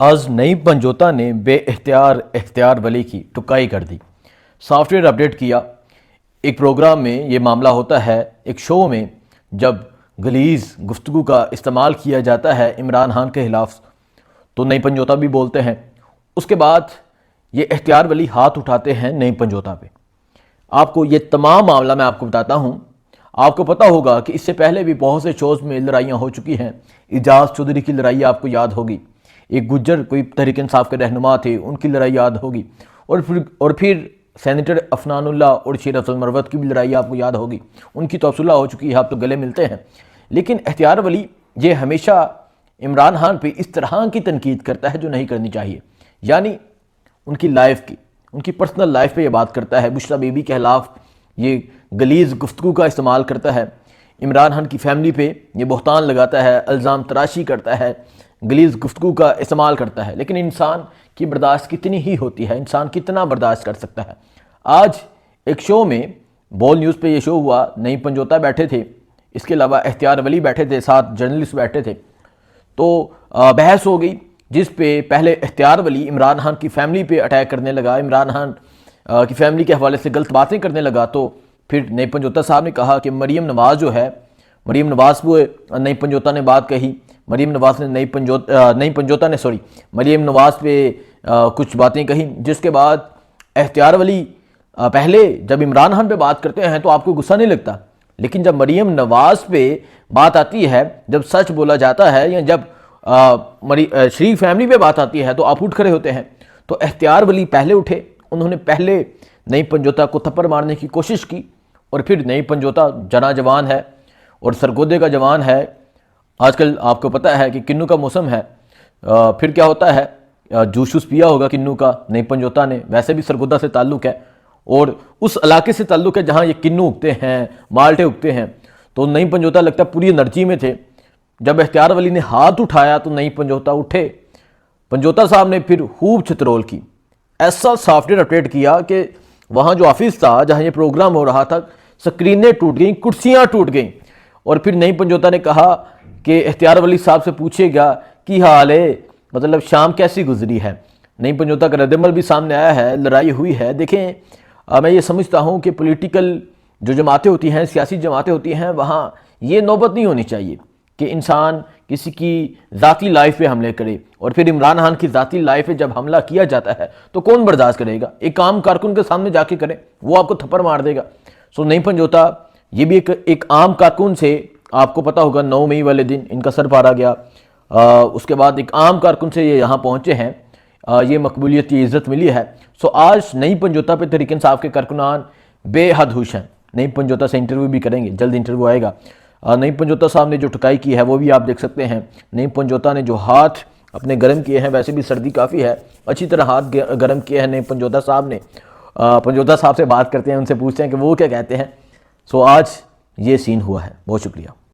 آج نئی پنجوتا نے بے اختیار ولی کی ٹکائی کر دی۔ سافٹ ویئر اپڈیٹ کیا۔ ایک پروگرام میں یہ معاملہ ہوتا ہے، ایک شو میں جب غلیظ گفتگو کا استعمال کیا جاتا ہے عمران خان کے خلاف تو نئی پنجوتا بھی بولتے ہیں۔ اس کے بعد یہ اختیار ولی ہاتھ اٹھاتے ہیں نئی پنجوتا پہ۔ آپ کو یہ تمام معاملہ میں آپ کو بتاتا ہوں۔ آپ کو پتہ ہوگا کہ اس سے پہلے بھی بہت سے شوز میں لڑائیاں ہو چکی ہیں۔ اعجاز چودھری کی لڑائی آپ کو یاد ہوگی، ایک گجر کوئی تحریک انصاف کے رہنما تھے، ان کی لڑائی یاد ہوگی، اور پھر سینیٹر عفنان اللہ اور شیر افضل مروت کی بھی لڑائی آپ کو یاد ہوگی۔ ان کی تو صلح ہو چکی ہے، آپ تو گلے ملتے ہیں۔ لیکن اختیار ولی یہ ہمیشہ عمران خان پہ اس طرح کی تنقید کرتا ہے جو نہیں کرنی چاہیے، یعنی ان کی لائف کی، ان کی پرسنل لائف پہ یہ بات کرتا ہے، بشریٰ بی بی کے خلاف یہ غلیظ گفتگو کا استعمال کرتا ہے، عمران خان کی فیملی پہ یہ بہتان لگاتا ہے، الزام تراشی کرتا ہے، غلیظ گفتگو کا استعمال کرتا ہے۔ لیکن انسان کی برداشت کتنی ہی ہوتی ہے، انسان کتنا برداشت کر سکتا ہے۔ آج ایک شو میں بول نیوز پہ یہ شو ہوا، نئی پنجوتا بیٹھے تھے، اس کے علاوہ اختیار ولی بیٹھے تھے، ساتھ جرنلسٹ بیٹھے تھے، تو بحث ہو گئی جس پہ پہلے اختیار ولی عمران خان کی فیملی پہ اٹیک کرنے لگا، عمران خان کی فیملی کے حوالے سے غلط باتیں کرنے لگا۔ تو پھر نئی پنجوتا صاحب نے کہا کہ مریم نواز جو ہے، مریم نواز کو نئی پنجوتا نے بات کہی، مریم نواز نے مریم نواز پہ کچھ باتیں کہیں، جس کے بعد اختیار ولی پہلے جب عمران خان پہ بات کرتے ہیں تو آپ کو غصہ نہیں لگتا، لیکن جب مریم نواز پہ بات آتی ہے، جب سچ بولا جاتا ہے یا جب شریف فیملی پہ بات آتی ہے تو آپ اٹھ کھڑے ہوتے ہیں۔ تو اختیار ولی پہلے اٹھے، انہوں نے پہلے نئی پنجوتا کو تھپڑ مارنے کی کوشش کی، اور پھر نئی پنجوتا جنا جوان ہے اور سرگودے کا جوان ہے۔ آج کل آپ کو پتہ ہے کہ کنوں کا موسم ہے، پھر کیا ہوتا ہے، جوس پیا ہوگا کنوں کا نئی پنجوتا نے، ویسے بھی سرگودا سے تعلق ہے اور اس علاقے سے تعلق ہے جہاں یہ کنوں اگتے ہیں، مالٹے اگتے ہیں۔ تو نئی پنجوتا لگتا ہے پوری انرجی میں تھے۔ جب اختیار ولی نے ہاتھ اٹھایا تو نئی پنجوتا اٹھے، پنجوتا صاحب نے پھر خوب چترول کی، ایسا سافٹ ویئر اپڈیٹ کیا کہ وہاں جو آفس تھا جہاں یہ پروگرام ہو رہا تھا، سکرینیں ٹوٹ گئیں، کرسیاں ٹوٹ گئیں، اور پھر نئی پنجوتا نے کہا کہ اختیار ولی صاحب سے پوچھے گا کی حال ہے، مطلب شام کیسی گزری ہے۔ نئی پنجوتا کا رد عمل بھی سامنے آیا ہے، لڑائی ہوئی ہے۔ دیکھیں، میں یہ سمجھتا ہوں کہ پولیٹیکل جو جماعتیں ہوتی ہیں، سیاسی جماعتیں ہوتی ہیں، وہاں یہ نوبت نہیں ہونی چاہیے کہ انسان کسی کی ذاتی لائف پہ حملے کرے، اور پھر عمران خان کی ذاتی لائف پہ جب حملہ کیا جاتا ہے تو کون برداشت کرے گا؟ ایک عام کارکن کے سامنے جا کے کرے، وہ آپ کو تھپڑ مار دے گا۔ سو نئی پنجوتا یہ بھی ایک عام کارکن سے، آپ کو پتہ ہوگا 9 مئی والے دن ان کا سر پھاڑا گیا، اس کے بعد ایک عام کارکن سے یہ یہاں پہنچے ہیں، یہ مقبولیت کی عزت ملی ہے۔ سو آج نئی پنجوتا پہ تحریک انصاف کے کارکنان بے حد خوش ہیں۔ نئی پنجوتا سے انٹرویو بھی کریں گے، جلد انٹرویو آئے گا۔ نئی پنجوتا صاحب نے جو ٹکائی کی ہے وہ بھی آپ دیکھ سکتے ہیں۔ نئی پنجوتا نے جو ہاتھ اپنے گرم کیے ہیں، ویسے بھی سردی کافی ہے، اچھی طرح ہاتھ گرم کیے ہیں نئی پنجوتا صاحب نے۔ پنجوتا صاحب سے بات کرتے ہیں، ان سے پوچھتے ہیں کہ وہ کیا کہتے ہیں۔ سو آج یہ سین ہوا ہے۔ بہت شکریہ۔